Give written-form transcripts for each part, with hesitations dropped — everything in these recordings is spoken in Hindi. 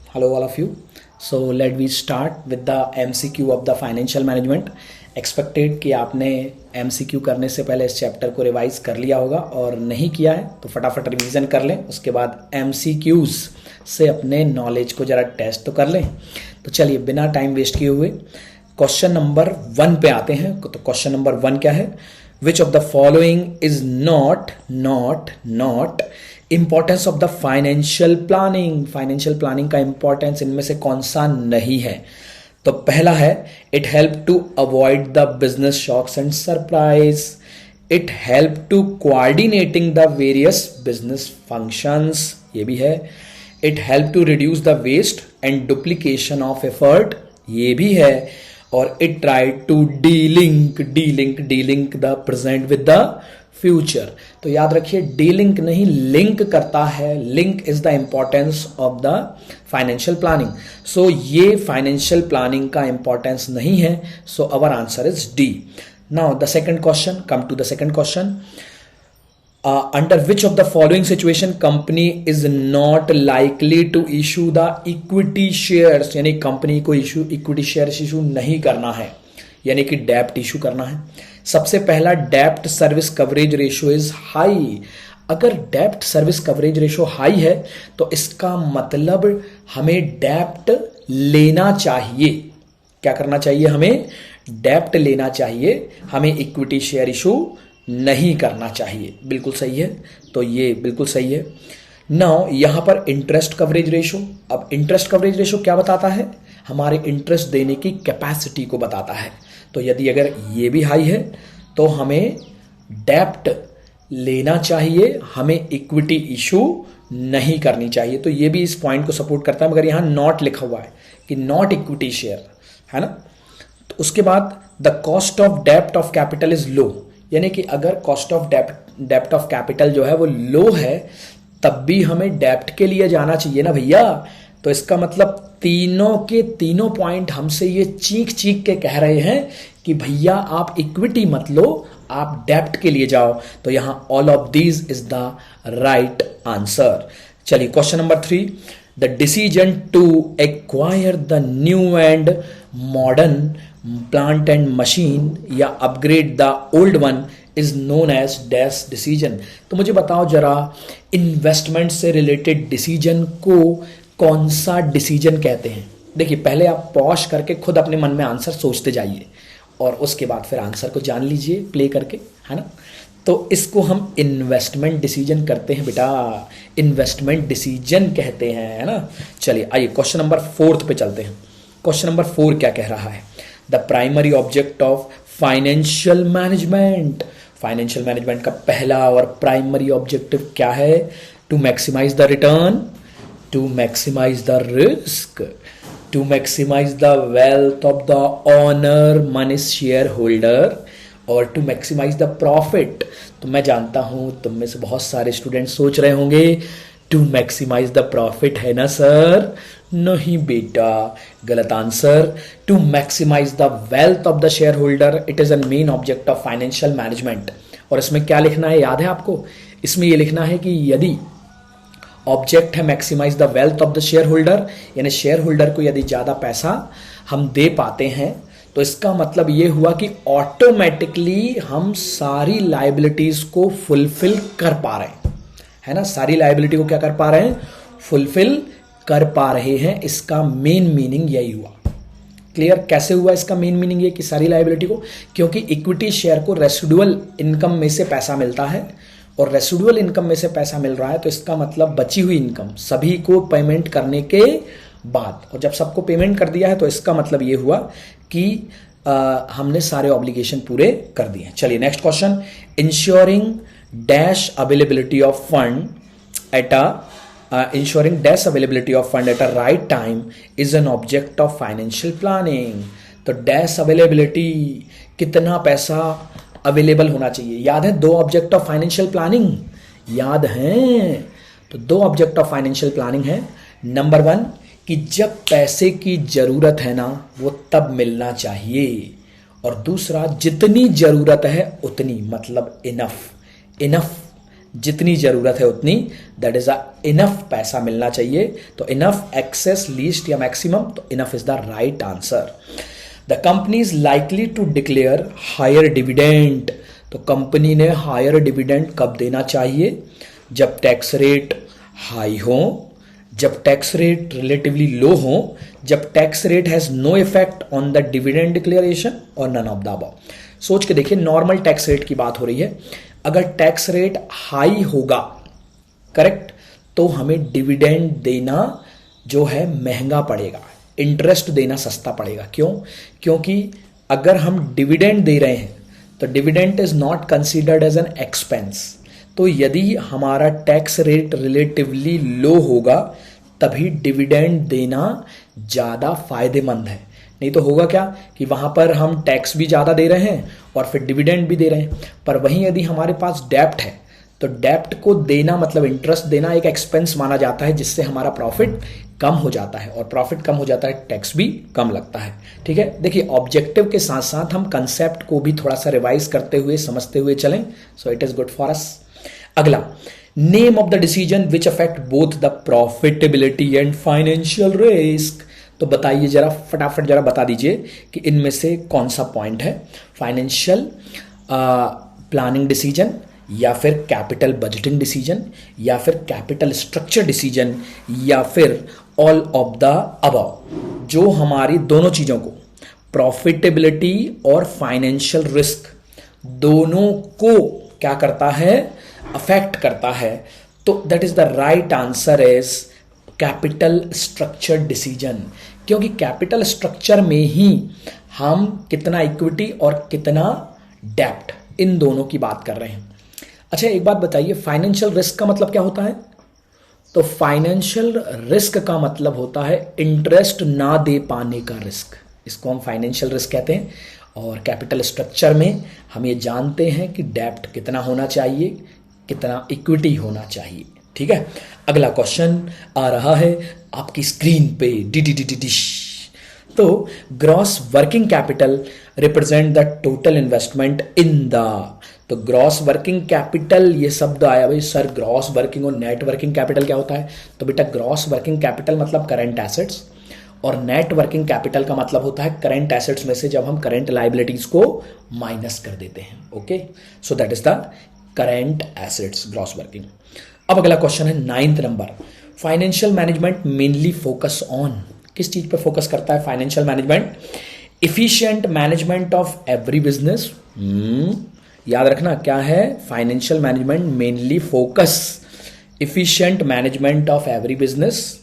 Hello, all of you. So let we start with the MCQ of the financial management. Expected कि आपने MCQ करने से पहले इस चैप्टर को रिवाइज कर लिया होगा, और नहीं किया है तो फटाफट रिवीजन कर लें। उसके बाद MCQs से अपने नॉलेज को जरा टेस्ट तो कर लें। तो चलिए बिना टाइम वेस्ट किए हुए क्वेश्चन नंबर 1 पे आते हैं। तो क्वेश्चन नंबर 1 क्या है? Which of the following is not importance of the financial planning. Financial planning का इंपॉर्टेंस इनमें से कौन सा नहीं है? तो पहला है it help to avoid the business shocks and surprise. It help to coordinating the various business functions, ये भी है। It help to reduce the waste and duplication of effort, ये भी है। और it try to delink the present with the future. तो याद रखिए, डीलिंक नहीं, लिंक करता है। Link is the importance of the financial planning. So ये फाइनेंशियल प्लानिंग का इंपॉर्टेंस नहीं है। So our answer is D. Now the second question, come to the second question. Under which of the following situation company is not likely to issue the equity shares. यानी कंपनी को इक्विटी शेयर्स इशू नहीं करना है, यानी कि डेप्ट इशू करना है। सबसे पहला, डेप्ट service coverage ratio is high. अगर डेप्ट सर्विस कवरेज रेशियो हाई है तो इसका मतलब हमें डेप्ट लेना चाहिए। क्या करना चाहिए? हमें डेप्ट लेना चाहिए, हमें इक्विटी शेयर इशू नहीं करना चाहिए। बिल्कुल सही है, तो ये बिल्कुल सही है। नाउ यहां पर इंटरेस्ट कवरेज रेशियो। अब इंटरेस्ट कवरेज रेशियो क्या बताता है? हमारे इंटरेस्ट देने की कैपेसिटी को बताता है। तो यदि अगर ये भी हाई है तो हमें डेप्ट लेना चाहिए, हमें इक्विटी इशू नहीं करनी चाहिए। तो ये भी इस पॉइंट को सपोर्ट करता है, मगर यहां नॉट लिखा हुआ है कि नॉट इक्विटी शेयर, है ना। तो उसके बाद द कॉस्ट ऑफ डेप्ट ऑफ कैपिटल इज लो। यानी कि अगर कॉस्ट ऑफ डेप्ट ऑफ कैपिटल जो है वो लो है, तब भी हमें डेप्ट के लिए जाना चाहिए ना भैया। तो इसका मतलब तीनों के तीनों पॉइंट हमसे ये चीख चीख के कह रहे हैं कि भैया आप इक्विटी मत लो, आप डेप्ट के लिए जाओ। तो यहां all of these is the right answer. चलिए question number 3, the decision to acquire the new and modern plant and machine या upgrade the old one is known as dash decision. तो मुझे बताओ जरा, इन्वेस्टमेंट से रिलेटेड डिसीजन को कौन सा डिसीजन कहते हैं? देखिए, पहले आप पॉज करके खुद अपने मन में आंसर सोचते जाइए और उसके बाद फिर आंसर को जान लीजिए प्ले करके, है ना। तो इसको हम इन्वेस्टमेंट डिसीजन करते हैं बेटा, इन्वेस्टमेंट डिसीजन कहते हैं, है ना। चलिए आइए क्वेश्चन नंबर 4 पे चलते हैं। क्वेश्चन नंबर 4 क्या कह रहा है? The primary object of financial management. Financial management का पहला और प्राइमरी ऑब्जेक्टिव क्या है? To maximise the return, to maximize the risk, to maximize the wealth of the owner, money shareholder, और to maximize the profit। तो मैं जानता हूं तुम में से बहुत सारे स्टूडेंट सोच रहे होंगे to maximize the profit है ना सर? नहीं बेटा, गलत answer. to maximize the wealth of the shareholder, it is a main object of financial management। और इसमें क्या लिखना है याद है आपको? इसमें यह लिखना है कि यदि ऑब्जेक्ट है maximise the wealth of the share holder, यानी शेयर होल्डर को यदि ज्यादा पैसा हम दे पाते हैं तो इसका मतलब ये हुआ कि ऑटोमेटिकली हम सारी लाइबिलिटीज को फुलफिल कर पा रहे हैं, है ना। सारी लाइबिलिटी को क्या कर पा रहे हैं? फुलफिल कर पा रहे हैं। इसका मेन मीनिंग यही हुआ। क्लियर? कैसे हुआ इसका मेन मीनिंग ये कि सारी लाइबिलिटी को? क्योंकि इक्विटी शेयर को रेसिडुअल इनकम में से पैसा मिलता है, और रेसिडुअल इनकम में से पैसा मिल रहा है, तो इसका मतलब बची हुई इनकम सभी को पेमेंट करने के बाद, और जब सबको पेमेंट कर दिया है तो इसका मतलब ये हुआ कि हमने सारे ऑब्लिगेशन पूरे कर दिए। चलिए next question, ensuring dash availability of fund eight ensuring dash availability of fund at a right time is an object of financial planning. तो डैश अवेलेबिलिटी, कितना पैसा अवेलेबल होना चाहिए। याद है 2 ऑब्जेक्ट ऑफ फाइनेंशियल प्लानिंग? याद है, तो 2 ऑब्जेक्ट ऑफ फाइनेंशियल प्लानिंग है। नंबर 1 कि जब पैसे की जरूरत है ना वो तब मिलना चाहिए, और दूसरा जितनी जरूरत है उतनी, मतलब इनफ जितनी जरूरत है उतनी, दैट इज अ इनफ पैसा मिलना चाहिए। तो इनफ, एक्सेस, लीस्ट या मैक्सिमम, तो enough is the right answer. The company is likely to declare higher dividend. तो कंपनी ने हायर डिविडेंड कब देना चाहिए? जब टैक्स रेट हाई हो, जब टैक्स रेट रिलेटिवली लो हो, जब tax rate has no effect on the dividend declaration और नन ऑफ द अबव। सोच के देखिए, नॉर्मल टैक्स रेट की बात हो रही है। अगर टैक्स रेट हाई होगा, करेक्ट, तो हमें डिविडेंड देना जो है महंगा पड़ेगा, इंटरेस्ट देना सस्ता पड़ेगा। क्यों? क्योंकि अगर हम डिविडेंड दे रहे हैं तो dividend is not considered as an expense. तो यदि हमारा टैक्स रेट रिलेटिवली लो होगा तभी डिविडेंड देना ज्यादा फायदेमंद है। नहीं तो होगा क्या कि वहां पर हम टैक्स भी ज्यादा दे रहे हैं और फिर डिविडेंड भी दे रहे हैं। पर वहीं यदि हमारे पास डेप्ट है तो डेप्ट को देना मतलब इंटरेस्ट देना एक एक्सपेंस माना जाता है, जिससे हमारा प्रॉफिट कम हो जाता है, और प्रॉफिट कम हो जाता है, टैक्स भी कम लगता है। ठीक है, देखिए ऑब्जेक्टिव के साथ साथ हम कंसेप्ट को भी थोड़ा सा रिवाइज करते हुए समझते हुए चलें, so it is good for us. अगला, name of the decision which affect both the profitability and financial risk. तो बताइए जरा, फटाफट जरा बता दीजिए कि इनमें से कौन सा पॉइंट है, फाइनेंशियल प्लानिंग डिसीजन, या फिर कैपिटल बजटिंग डिसीजन, या फिर कैपिटल स्ट्रक्चर डिसीजन, या फिर ऑल ऑफ द अबव, जो हमारी दोनों चीजों को, प्रॉफिटेबिलिटी और फाइनेंशियल रिस्क, दोनों को क्या करता है, अफेक्ट करता है। तो that is the right answer is capital structure decision, क्योंकि कैपिटल स्ट्रक्चर में ही हम कितना इक्विटी और कितना डेप्ट, इन दोनों की बात कर रहे हैं। अच्छा एक बात बताइए, फाइनेंशियल रिस्क का मतलब क्या होता है? तो फाइनेंशियल रिस्क का मतलब होता है इंटरेस्ट ना दे पाने का रिस्क, इसको हम फाइनेंशियल रिस्क कहते हैं। और कैपिटल स्ट्रक्चर में हम ये जानते हैं कि डेप्ट कितना होना चाहिए, कितना इक्विटी होना चाहिए। ठीक है, अगला क्वेश्चन आ रहा है आपकी स्क्रीन पे, D D D D dish. तो gross working capital represent the total investment in the, तो ग्रॉस वर्किंग कैपिटल, ये शब्द आया भाई सर, ग्रॉस वर्किंग और नेट वर्किंग कैपिटल क्या होता है? तो बेटा ग्रॉस वर्किंग कैपिटल मतलब करंट एसेट्स, और नेट वर्किंग कैपिटल का मतलब होता है करंट एसेट्स में से जब हम करंट लाइबिलिटीज को माइनस कर देते हैं। Okay, so that is the current assets, gross working. अब अगला क्वेश्चन है 9th number, financial management mainly focus on, किस चीज पे फोकस करता है financial management? Efficient management of every business. याद रखना क्या है, financial management mainly focus, efficient management of every business,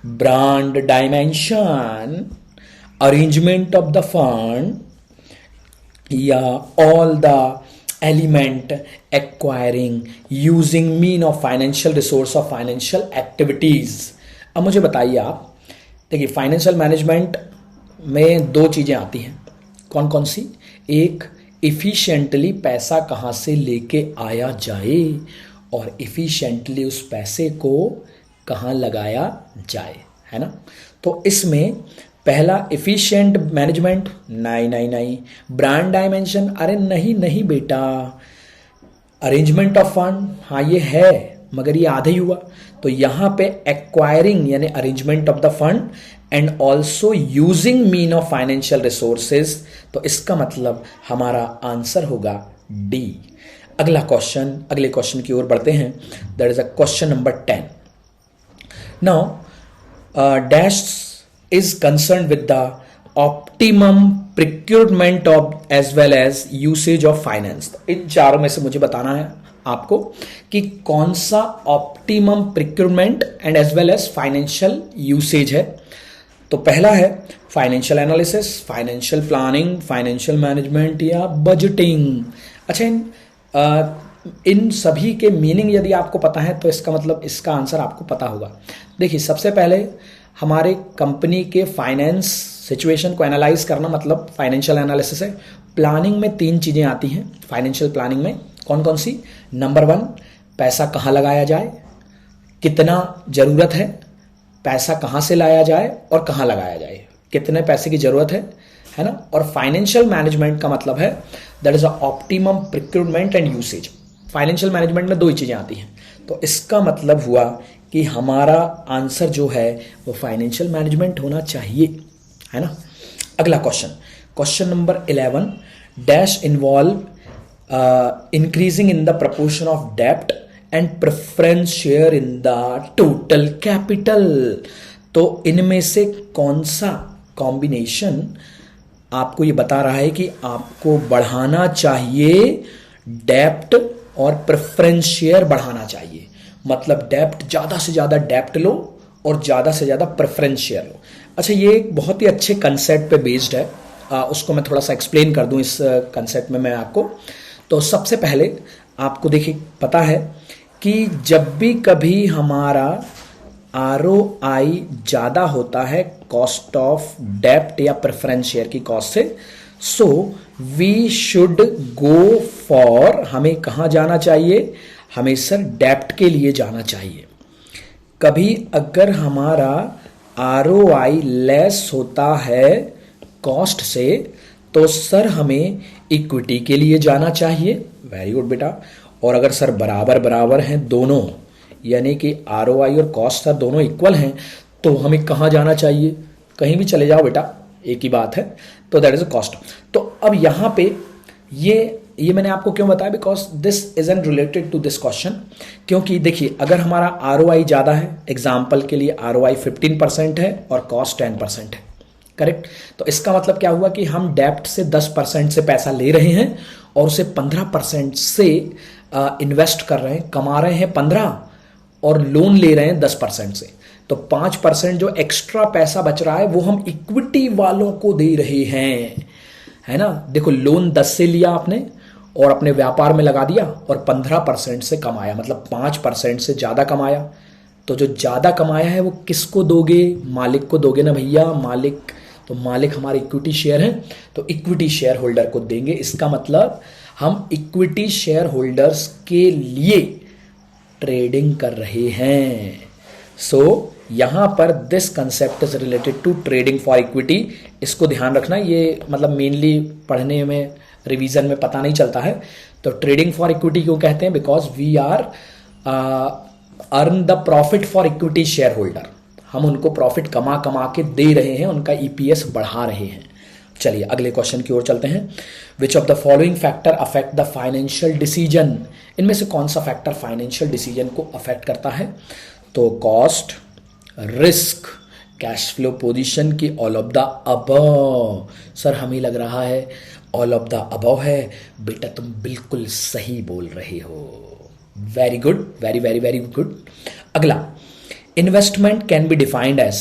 brand dimension, arrangement of the fund, या all the element acquiring using mean of financial resource of financial activities. अब मुझे बताइए आप, देखिए फाइनेंशियल मैनेजमेंट में दो चीजें आती हैं, कौन कौन सी? एक, इफिशिएंटली पैसा कहां से लेके आया जाए, और इफिशिएंटली उस पैसे को कहां लगाया जाए, है ना। तो इसमें पहला इफिशिएंट मैनेजमेंट, नहीं नहीं नहीं। ब्रांड डायमेंशन, अरे नहीं नहीं बेटा। अरेंजमेंट ऑफ फंड, हाँ ये है मगर ये आधा ही हुआ। तो यहां पे एक्वायरिंग यानी arrangement of the fund and also using mean of financial resources, तो इसका मतलब हमारा आंसर होगा डी। अगला क्वेश्चन, अगले क्वेश्चन की ओर बढ़ते हैं, that is a question number 10। Now dash is concerned with the optimum procurement of as well as usage of finance। इन चारों में से मुझे बताना है आपको कि कौन सा optimum procurement and as well as financial usage है। तो पहला है financial analysis, financial planning, financial management या बजटिंग। अच्छा, इन सभी के मीनिंग यदि आपको पता है तो इसका मतलब इसका आंसर आपको पता होगा। देखिए सबसे पहले हमारे कंपनी के फाइनेंस सिचुएशन को एनालाइज करना मतलब फाइनेंशियल एनालिसिस है। प्लानिंग में 3 चीजें आती हैं फाइनेंशियल प्लानिंग में, कौन कौन सी? नंबर 1, पैसा कहाँ लगाया जाए, कितना जरूरत है, पैसा कहाँ से लाया जाए और कहाँ लगाया जाए, कितने पैसे की जरूरत है ना। और फाइनेंशियल मैनेजमेंट का मतलब है that is a optimum procurement and usage. Financial management में दो ही चीजें आती हैं, तो इसका मतलब हुआ कि हमारा आंसर जो है वो फाइनेंशियल मैनेजमेंट होना चाहिए, है ना। अगला question number 11, dash involve increasing in the proportion of डेप्ट and preference share in the total capital. तो इनमें से कौन सा कॉम्बिनेशन आपको ये बता रहा है कि आपको बढ़ाना चाहिए डेप्ट और प्रेफरेंस शेयर बढ़ाना चाहिए, मतलब डेप्ट, ज्यादा से ज्यादा डेप्ट लो और ज्यादा से ज्यादा प्रेफरेंस शेयर लो। अच्छा, ये एक बहुत ही अच्छे कंसेप्ट पे बेस्ड है, उसको मैं थोड़ा सा एक्सप्लेन कर दूं इस कंसेप्ट में मैं आपको। तो सबसे पहले आपको देखिए पता है कि जब भी कभी हमारा ROI ज्यादा होता है कॉस्ट ऑफ डेप्ट या प्रेफरेंस शेयर की कॉस्ट से, so we should go for, हमें कहां जाना चाहिए, हमें सर डेप्ट के लिए जाना चाहिए। कभी अगर हमारा ROI लेस होता है कॉस्ट से, तो सर हमें इक्विटी के लिए जाना चाहिए। वेरी गुड बेटा। और अगर सर बराबर बराबर हैं दोनों, यानी कि ROI और कॉस्ट सर दोनों इक्वल हैं, तो हमें कहां जाना चाहिए, कहीं भी चले जाओ बेटा, एक ही बात है, तो दैट इज अ कॉस्ट। तो अब यहां पे ये मैंने आपको क्यों बताया, because this isn't related to this question. क्योंकि देखिए अगर हमारा ROI ज्यादा है, एग्जाम्पल के लिए ROI 15% है और कॉस्ट 10% है, करेक्ट। तो इसका मतलब क्या हुआ कि हम डेप्ट से 10% से पैसा ले रहे हैं और उसे 15% से इन्वेस्ट कर रहे हैं, कमा रहे हैं 15 और लोन ले रहे हैं 10% से। तो 5% जो एक्स्ट्रा पैसा बच रहा है वो हम इक्विटी वालों को दे रहे हैं, है ना। देखो, लोन 10 से लिया आपने और अपने व्यापार में लगा दिया और 15% से कमाया, मतलब 5% से ज्यादा कमाया। तो जो ज्यादा कमाया है वो किसको दोगे, मालिक को दोगे ना भैया, मालिक। तो मालिक हमारे इक्विटी शेयर हैं, तो इक्विटी शेयर होल्डर को देंगे। इसका मतलब हम इक्विटी शेयर होल्डर्स के लिए ट्रेडिंग कर रहे हैं। सो यहां पर this concept is related to trading for equity. इसको ध्यान रखना, ये मतलब मेनली पढ़ने में, रिवीजन में पता नहीं चलता है। तो ट्रेडिंग फॉर इक्विटी क्यों कहते हैं, because we are earn the profit for equity share holder. हम उनको प्रॉफिट कमा कमा के दे रहे हैं, उनका EPS बढ़ा रहे हैं। चलिए अगले क्वेश्चन की ओर चलते हैं। Which of the following factor affect the financial decision. इनमें से कौन सा फैक्टर फाइनेंशियल डिसीजन को अफेक्ट करता है। तो cost, risk, cash flow position की all of the above. Sir हमें लग रहा है ऑल ऑफ द अबव है। बेटा तुम बिल्कुल सही बोल रहे हो, very good, very very very good. अगला, investment can be defined as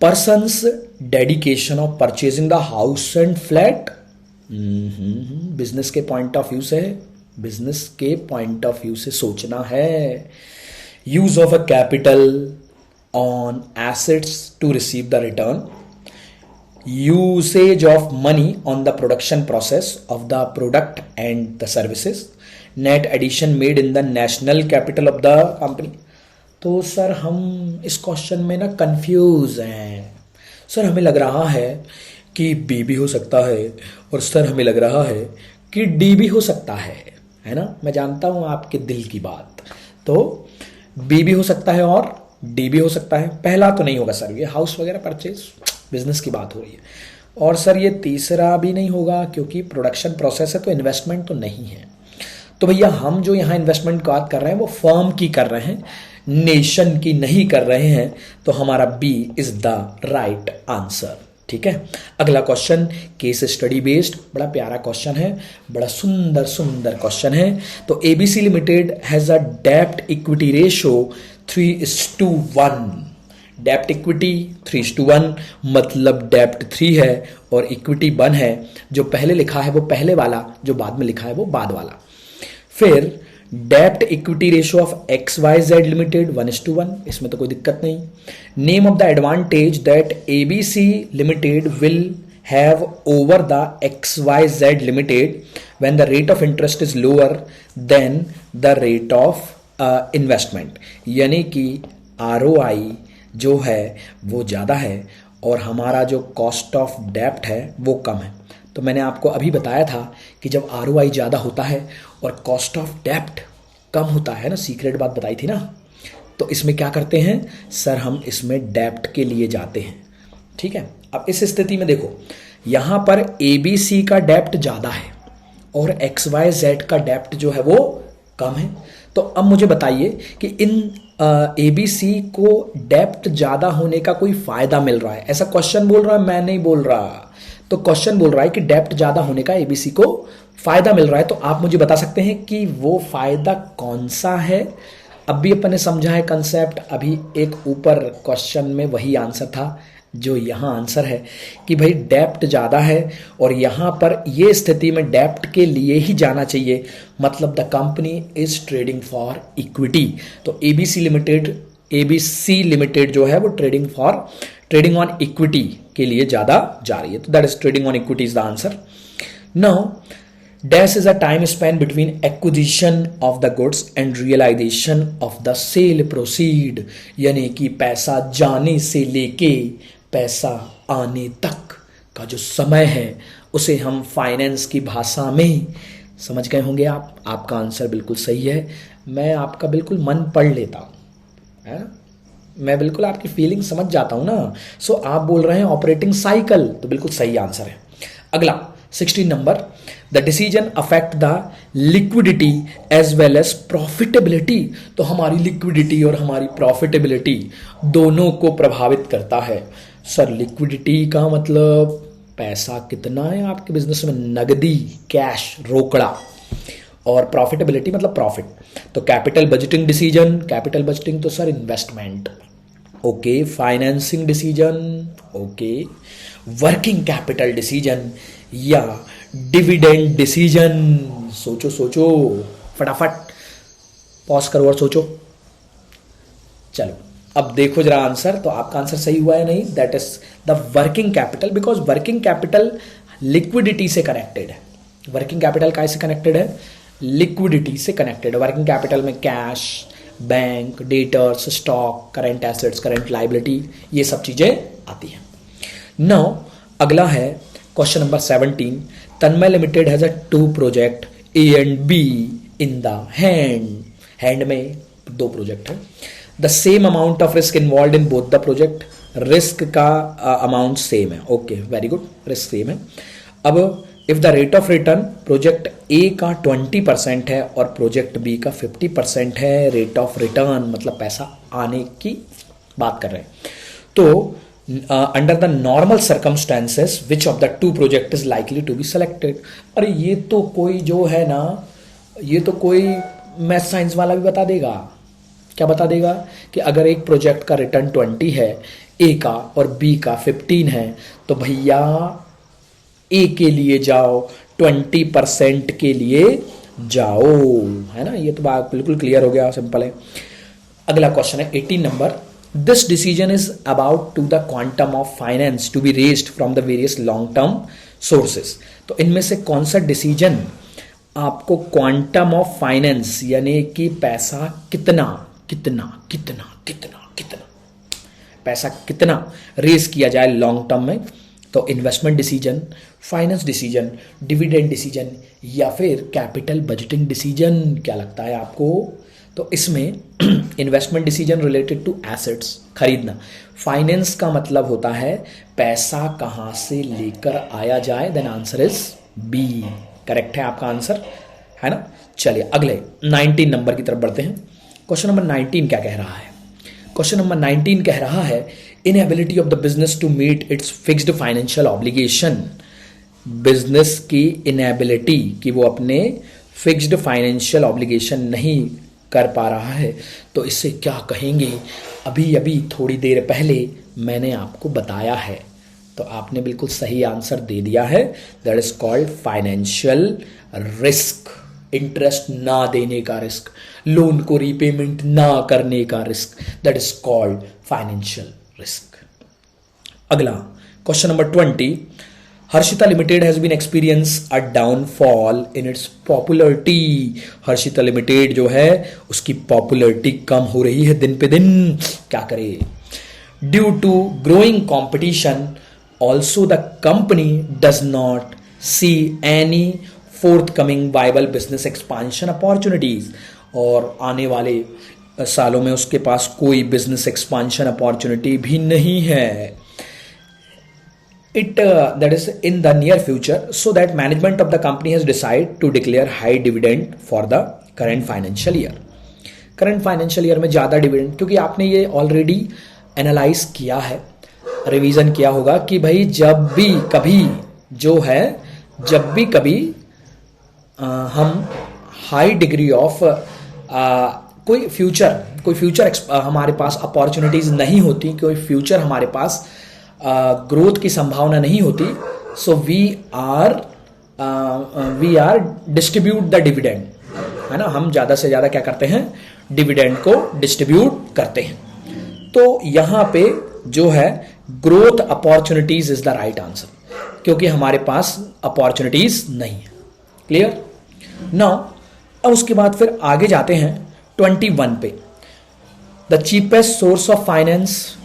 person's dedication of purchasing the house and flat. Business के पॉइंट ऑफ व्यू से, बिजनेस के पॉइंट ऑफ व्यू से सोचना है। Use of a capital on assets to receive the return. Usage of money on the production process of the product and the services. Net addition made in the national capital of the company. तो सर हम इस क्वेश्चन में ना कंफ्यूज हैं। सर हमें लग रहा है कि बी भी हो सकता है और सर हमें लग रहा है कि डी भी हो सकता है ना। मैं जानता हूं आपके दिल की बात। तो बी भी हो सकता है और डी भी हो सकता है। पहला तो नहीं होगा सर, ये हाउस वगैरह परचेज, बिजनेस की बात हो रही है। और सर ये तीसरा भी नहीं होगा क्योंकि प्रोडक्शन प्रोसेस है, तो इन्वेस्टमेंट तो नहीं है। तो भैया हम जो यहां इन्वेस्टमेंट बात कर रहे हैं वो फर्म की कर रहे हैं, नेशन की नहीं कर रहे हैं। तो हमारा B is the right answer. ठीक है। अगला क्वेश्चन केस स्टडी बेस्ड, बड़ा प्यारा क्वेश्चन है, बड़ा सुंदर सुंदर क्वेश्चन है। तो ABC लिमिटेड हैज अ डेप्ट इक्विटी रेशियो 3:1। डेप्ट इक्विटी 3:1, मतलब डेप्ट 3 है और इक्विटी 1 है। जो पहले लिखा है वो पहले वाला, जो बाद में लिखा है वो बाद वाला। फिर डेप्ट equity ratio of XYZ limited 1:1, इसमें तो कोई दिक्कत नहीं। Name of the advantage that ABC limited will have over the XYZ limited when the rate of interest is lower than the rate of investment. यानी कि ROI जो है वो ज्यादा है और हमारा जो कॉस्ट ऑफ डेप्ट है वो कम है। तो मैंने आपको अभी बताया था कि जब ROI ज़्यादा होता है और कॉस्ट ऑफ डेप्ट कम होता है ना, सीक्रेट बात बताई थी ना। तो इसमें क्या करते हैं सर, हम इसमें डेप्ट के लिए जाते हैं। ठीक है, अब इस स्थिति में देखो यहां पर ABC का डेप्ट ज्यादा है और XYZ का डेप्ट जो है वो कम है। तो अब मुझे बताइए कि इन ABC को डेप्ट ज्यादा होने का कोई फायदा मिल रहा है, ऐसा क्वेश्चन बोल रहा है, मैं नहीं बोल रहा। तो क्वेश्चन बोल रहा है कि डेप्ट ज्यादा होने का ABC को फायदा मिल रहा है। तो आप मुझे बता सकते हैं कि वो फायदा कौन सा है। अब भी अपन ने समझा है कंसेप्ट, अभी एक ऊपर क्वेश्चन में वही आंसर था जो यहां आंसर है कि भाई डेप्ट ज्यादा है और यहां पर ये स्थिति में डेप्ट के लिए ही जाना चाहिए, मतलब the company is trading for equity. तो ABC लिमिटेड जो है वो ट्रेडिंग ऑन इक्विटी के लिए ज्यादा जा रही है। तो that is trading on equity is the answer. Now dash is a time span between acquisition of the goods and realisation of the sale proceed, यानी कि पैसा जाने से लेके पैसा आने तक का जो समय है उसे हम फाइनेंस की भाषा में समझ गए होंगे आप। आपका आंसर बिल्कुल सही है, मैं आपका बिल्कुल मन पढ़ लेता हूं, है ना, मैं बिल्कुल आपकी फीलिंग समझ जाता हूं ना। सो आप बोल रहे हैं ऑपरेटिंग साइकिल, तो बिल्कुल सही आंसर है। अगला 16 number, the decision affect the liquidity as well as profitability. तो हमारी लिक्विडिटी और हमारी प्रॉफिटेबिलिटी दोनों को प्रभावित करता है। सर लिक्विडिटी का मतलब पैसा कितना है आपके बिजनेस में, नगदी, कैश, रोकड़ा, और प्रॉफिटेबिलिटी मतलब प्रॉफिट। तो capital budgeting decision, capital budgeting तो sir investment, okay, financing decision, okay, working capital decision या डिविडेंड डिसीजन। सोचो सोचो फटाफट, पॉज करो और सोचो। चलो अब देखो जरा आंसर, तो आपका आंसर सही हुआ है नहीं, that is the working capital, because working capital liquidity से कनेक्टेड है। वर्किंग कैपिटल काय से कनेक्टेड है, लिक्विडिटी से कनेक्टेड है। वर्किंग कैपिटल में cash, bank, debtors, stock, current assets, current liability, ये सब चीजें आती हैं। नाउ अगला है question number 17, Tanmay limited has a 2 project A and B in the hand में 2 प्रोजेक्ट है। The same amount of risk involve in both the project, risk का अमाउंट सेम है, okay very good, risk same है। अब if the rate of return project A का 20% है और प्रोजेक्ट B का 50% है, रेट ऑफ रिटर्न मतलब पैसा आने की बात कर रहे हैं। तो under the normal circumstances which of the 2 project is likely to be selected. अरे ये तो कोई जो है ना, ये तो कोई मैथ साइंस वाला भी बता देगा। क्या बता देगा कि अगर एक प्रोजेक्ट का रिटर्न 20 है A का और B का 15 है, तो भैया A के लिए जाओ, 20% के लिए जाओ, है ना। ये तो बात बिल्कुल क्लियर हो गया, सिंपल है। अगला क्वेश्चन है 18 number, this decision is about to the quantum of finance to be raised from the various long term sources. तो इनमें से कौन सा डिसीजन आपको क्वांटम ऑफ फाइनेंस यानी कि पैसा कितना कितना कितना कितना कितना पैसा कितना रेज किया जाए लॉन्ग टर्म में, तो investment decision, finance decision, dividend decision या फिर कैपिटल बजटिंग डिसीजन, क्या लगता है आपको। तो इसमें investment decision related to assets, खरीदना। फाइनेंस का मतलब होता है पैसा कहां से लेकर आया जाए, then answer is B, correct है आपका आंसर, है ना। चलिए अगले 19 नंबर की तरफ बढ़ते हैं। क्वेश्चन नंबर 19 क्या कह रहा है, क्वेश्चन नंबर 19 कह रहा है inability of the business to meet its fixed financial obligation. Business की इनएबिलिटी कि वो अपने फिक्स्ड फाइनेंशियल ऑब्लिगेशन नहीं कर पा रहा है, तो इससे क्या कहेंगे। अभी अभी थोड़ी देर पहले मैंने आपको बताया है, तो आपने बिल्कुल सही आंसर दे दिया है, that is called financial risk. Interest ना देने का रिस्क, लोन को रीपेमेंट ना करने का risk, that is called financial risk. अगला question number 20, Harshita limited has been experience a downfall in its popularity. Harshita limited जो है उसकी पॉपुलरिटी कम हो रही है दिन पे दिन, क्या करे। Due to growing competition also the company does not see any forthcoming viable business expansion opportunities, और आने वाले सालों में उसके पास कोई बिजनेस एक्सपांशन अपॉर्चुनिटी भी नहीं है. That is in the near future, so that management of the company has decided to declare high dividend for the current financial year. Current financial year में ज़्यादा डिविडेंड, क्योंकि आपने ये ऑलरेडी एनालाइज किया है, रिवीजन किया होगा कि भाई जब भी कभी हम हाई डिग्री ऑफ कोई फ्यूचर हमारे पास अपॉर्चुनिटीज नहीं होती, कोई फ्यूचर हमारे पास ग्रोथ की संभावना नहीं होती, so we are distribute the dividend, है ना. हम ज्यादा से ज्यादा क्या करते हैं, डिविडेंड को डिस्ट्रीब्यूट करते हैं. तो यहां पे जो है growth opportunities is the right answer, क्योंकि हमारे पास अपॉर्चुनिटीज नहीं है. Clear now. अब उसके बाद फिर आगे जाते हैं 21 पे. The cheapest source of finance,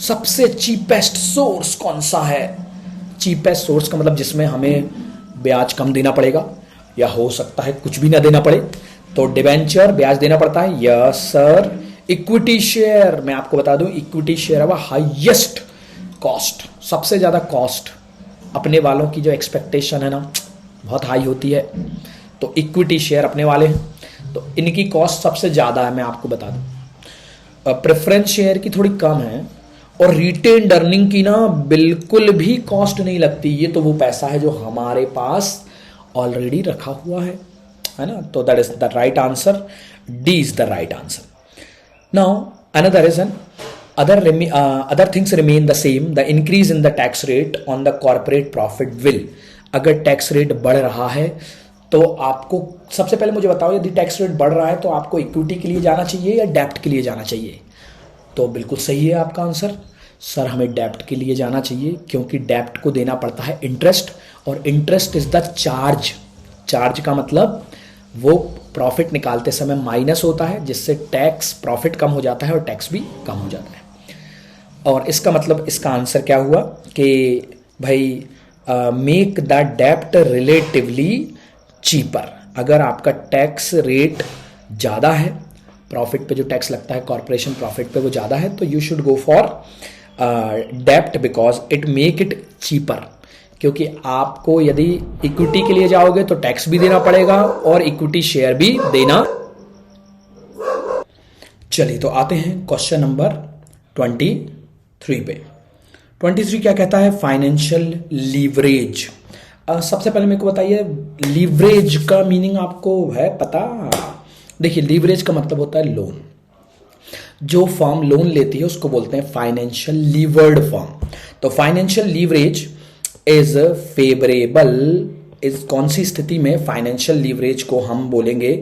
सबसे चीपेस्ट सोर्स कौन सा है? चीपेस्ट सोर्स का मतलब जिसमें हमें ब्याज कम देना पड़ेगा, या हो सकता है कुछ भी ना देना पड़े. तो डिवेंचर ब्याज देना पड़ता है. Yes sir. इक्विटी शेयर, मैं आपको बता दूं इक्विटी शेयर है हाईएस्ट कॉस्ट, सबसे ज्यादा कॉस्ट. अपने वालों की जो एक्सपेक्टेशन है ना बहुत हाई होती है, तो इक्विटी शेयर अपने वाले हैं, तो इनकी कॉस्ट सबसे ज्यादा है, मैं आपको बता दूं. प्रेफरेंस शेयर की थोड़ी कम है, और रिटेन्ड अर्निंग की ना बिल्कुल भी कॉस्ट नहीं लगती. ये तो वो पैसा है जो हमारे पास ऑलरेडी रखा हुआ है ना. तो that is the right answer. D is the right answer. Now another reason, other things remain the same. The increase in the tax rate on the corporate profit will, अगर टैक्स रेट बढ़ रहा है तो आपको सबसे पहले मुझे बताओ, यदि टैक्स रेट बढ़ रहा है तो आपको इक्विटी के लिए जाना चाहिए या डेप्ट के लिए जाना चाहिए? तो बिल्कुल सही है आपका आंसर. सर हमें डेप्ट के लिए जाना चाहिए, क्योंकि डेप्ट को देना पड़ता है इंटरेस्ट, और interest is the charge. Charge का मतलब वो प्रॉफिट निकालते समय माइनस होता है, जिससे टैक्स प्रॉफिट कम हो जाता है और टैक्स भी कम हो जाता है. और इसका मतलब इसका आंसर क्या हुआ कि भाई मेक द डेप्ट रिलेटिवली चीपर. अगर आपका टैक्स रेट ज़्यादा है, प्रॉफिट पे जो टैक्स लगता है कॉर्पोरेशन प्रॉफिट पे वो ज़्यादा है, तो यू शुड गो फॉर डेप्ट because it make it cheaper. क्योंकि आपको यदि इक्विटी के लिए जाओगे तो टैक्स भी देना पड़ेगा और इक्विटी शेयर भी देना. चलिए तो आते हैं क्वेश्चन नंबर 23 पे. 23 क्या कहता है? Financial leverage. सबसे पहले मेरे को बताइए, लीवरेज का मीनिंग आपको है पता? देखिए, लीवरेज का मतलब होता है लोन. जो फर्म लोन लेती है उसको बोलते हैं फाइनेंशियल लीवर्ड फर्म. तो फाइनेंशियल लीवरेज इज फेवरेबल. इस कौन सी स्थिति में फाइनेंशियल लीवरेज को हम बोलेंगे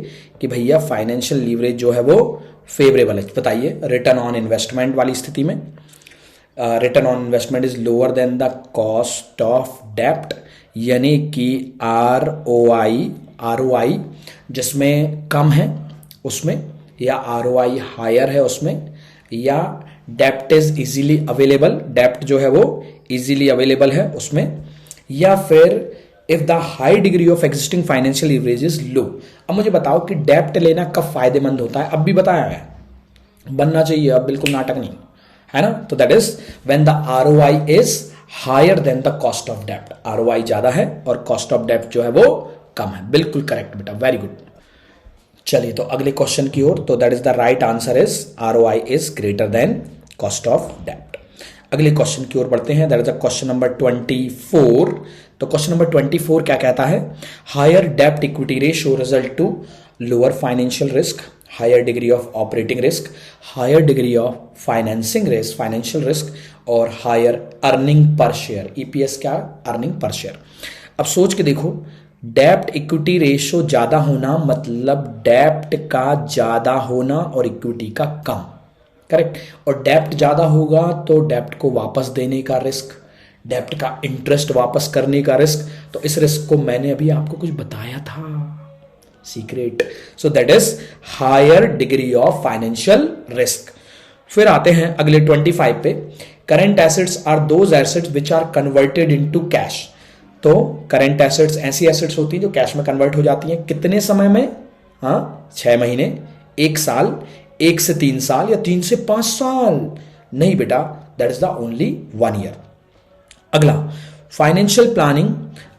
कि भैया फाइनेंशियल लीवरेज जो है वो फेवरेबल है? बताइए. रिटर्न ऑन इन्वेस्टमेंट वाली स्थिति में. Return on investment is lower than the cost of डेप्ट, यानी कि आरओआई जिसमें कम है उसमें, या आरओआई हायर है उसमें, या डेप्ट इज इजीली अवेलेबल, डेप्ट जो है वो इजीली अवेलेबल है उसमें, या फिर if the high degree of existing financial leverage is low. अब मुझे बताओ कि डेप्ट लेना कब फायदेमंद होता है? अब भी बताया है, बनना चाहिए, अब बिल्कुल नाटक नहीं, है ना. तो that is when the ROI is higher than the cost of डेप्ट. आरओआई ज्यादा है और कॉस्ट ऑफ डेप्ट जो है वो कम है. बिल्कुल करेक्ट बेटा, वेरी गुड. चलिए तो अगले क्वेश्चन की ओर. तो that is the right answer is ROI is greater than cost of डेप्ट. अगले क्वेश्चन की ओर बढ़ते हैं. That is the question number 24. तो क्वेश्चन नंबर 24 क्या कहता है? हायर डेप्ट equity ratio result to lower financial risk, higher degree of operating risk, higher degree of financing risk, financial risk, और higher earning per share. EPS क्या? Earning per share. अब सोच के देखो, डेप्ट इक्विटी रेशियो ज्यादा होना मतलब डेप्ट का ज्यादा होना और इक्विटी का कम. करेक्ट. और डेप्ट ज्यादा होगा तो डेप्ट को वापस देने का रिस्क, डेप्ट का इंटरेस्ट वापस करने का रिस्क. तो इस रिस्क को मैंने अभी आपको कुछ बताया था, secret. So that is higher degree of financial risk. फिर आते हैं अगले 25 पे. Current assets are those assets which are converted into cash. तो करंट एसेट्स ऐसी एसेट्स होती हैं जो कैश में कन्वर्ट हो जाती हैं कितने समय में? हाँ, 6 महीने, 1 साल, 1 से 3 साल या 3 से 5 साल? नहीं बेटा, that is the only 1 year. अगला, financial planning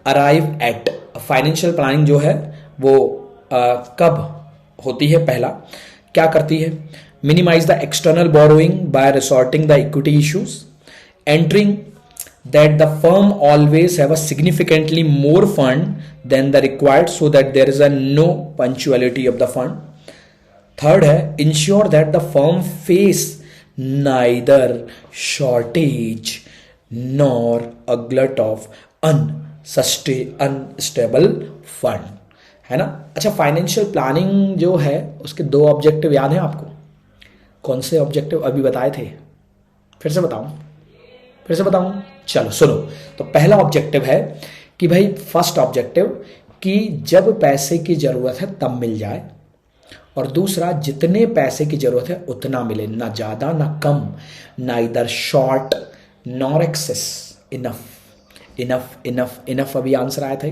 arrive at. Financial planning जो है वो कब होती है? पहला क्या करती है? Minimise the external borrowing by resorting the equity issues, entering that the firm always have a significantly more fund than the required so that there is a no punctuality of the fund. Third है ensure that the firm face neither shortage nor a glut of unstable fund, है ना? अच्छा, फाइनेंशियल प्लानिंग जो है उसके 2 ऑब्जेक्टिव याद हैं आपको? कौन से ऑब्जेक्टिव अभी बताए थे? फिर से बताऊं? चलो सुनो। तो पहला ऑब्जेक्टिव है कि भाई, फर्स्ट ऑब्जेक्टिव कि जब पैसे की जरूरत है तब मिल जाए, और दूसरा जितने पैसे की जरूरत है उतना मिले, ना ज्यादा ना कम, ना इधर शॉर्ट नॉर एक्सेस, इनफ अभी आंसर आया था।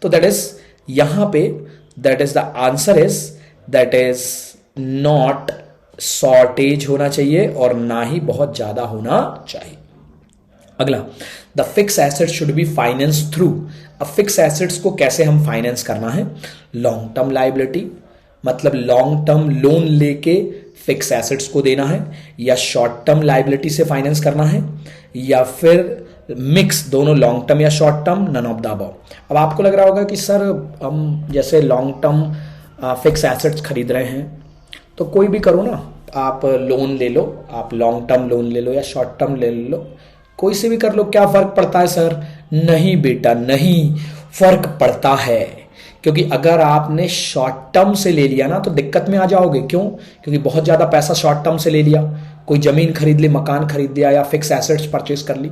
तो दैट इज यहां पे that is the answer is that is not shortage होना चाहिए और ना ही बहुत ज्यादा होना चाहिए। अगला, the fix assets should be finance through. अब फिक्स एसेट्स को कैसे हम फाइनेंस करना है? लॉन्ग टर्म लाइबिलिटी, मतलब लॉन्ग टर्म लोन लेके फिक्स एसेट्स को देना है, या शॉर्ट टर्म लाइबिलिटी से फाइनेंस करना है, या फिर मिक्स दोनों, लॉन्ग टर्म या short term, none of the above. अब आपको लग रहा होगा कि सर हम जैसे लॉन्ग टर्म फिक्स एसेट्स खरीद रहे हैं तो कोई भी करो ना, आप लोन ले लो, आप लॉन्ग टर्म लोन ले लो या शॉर्ट टर्म ले लो, कोई से भी कर लो, क्या फर्क पड़ता है सर? नहीं बेटा, नहीं फर्क पड़ता है, क्योंकि अगर आपने शॉर्ट टर्म से ले लिया ना तो दिक्कत में आ जाओगे। क्यों? क्योंकि बहुत ज्यादा पैसा शॉर्ट टर्म से ले लिया, कोई जमीन खरीद ली, मकान खरीद लिया या फिक्स एसेट्स परचेज कर ली।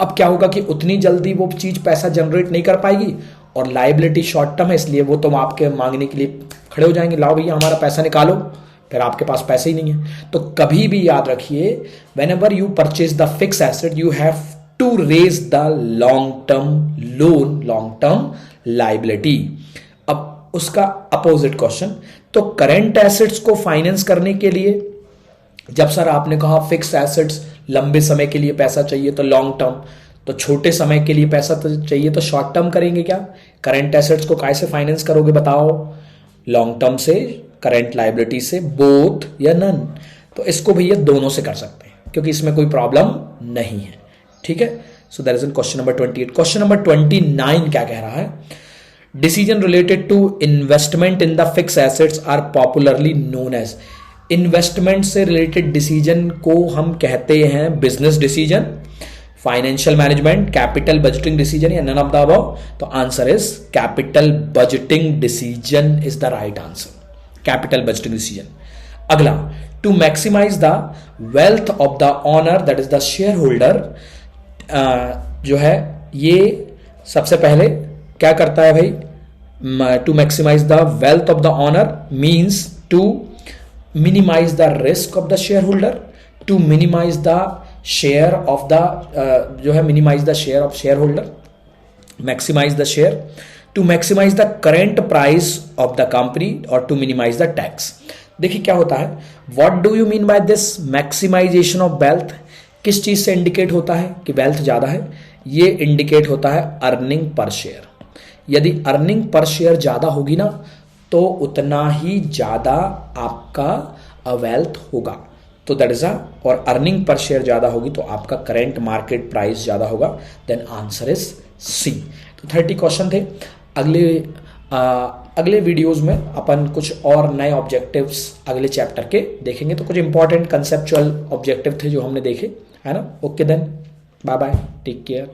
अब क्या होगा कि उतनी जल्दी वो चीज पैसा जनरेट नहीं कर पाएगी, और लाइबिलिटी शॉर्ट टर्म है इसलिए वो तुम आपके मांगने के लिए खड़े हो जाएंगे, लाओ भैया हमारा पैसा निकालो, फिर आपके पास पैसे ही नहीं है। तो कभी भी याद रखिए, whenever you purchase the fix asset you have to raise the long term loan, long term liability. अब उसका अपोजिट क्वेश्चन, तो करंट एसेट्स को फाइनेंस करने के लिए, जब सर आपने कहा फिक्स एसेट्स लंबे समय के लिए पैसा चाहिए तो लॉन्ग टर्म, तो छोटे समय के लिए पैसा तो चाहिए तो शॉर्ट टर्म करेंगे क्या? करंट एसेट्स को कैसे फाइनेंस करोगे बताओ? लॉन्ग टर्म से, करंट लाइबिलिटी से, बोथ या नन? तो इसको भैया दोनों से कर सकते हैं क्योंकि इसमें कोई प्रॉब्लम नहीं है। ठीक है, so that is in question number 28। Question number 29 क्या कह रहा है? Decision related to investment in the fix assets are popularly known as. Investment से रिलेटेड डिसीजन को हम कहते हैं business decision, financial management, capital budgeting decision या नन ऑफ द अबव? तो answer is capital budgeting decision is the right answer, capital budgeting decision. अगला, to maximise the wealth of the honour that is the share holder, जो है ये सबसे पहले क्या करता है भाई? To maximise the wealth of the owner means to minimise the risk of the share holder, to minimise the share of the जो है minimise the share of shareholder, maximise the share, to maximise the current price of the company, और टू मिनिमाइज द टैक्स। देखिए क्या होता है, what do you mean by this maximisation of wealth? किस चीज से इंडिकेट होता है कि वेल्थ ज्यादा है? ये इंडिकेट होता है अर्निंग पर शेयर। यदि अर्निंग पर शेयर ज्यादा होगी ना तो उतना ही ज्यादा आपका वेल्थ होगा, तो दैट इज और अर्निंग पर शेयर ज्यादा होगी तो आपका करेंट मार्केट प्राइस ज्यादा होगा। Then answer is C. तो 30 क्वेश्चन थे। अगले वीडियोस में अपन कुछ और नए ऑब्जेक्टिव्स अगले चैप्टर के देखेंगे। तो कुछ इंपॉर्टेंट कंसेप्चुअल ऑब्जेक्टिव थे जो हमने देखे, है ना। Okay then, bye bye, take care.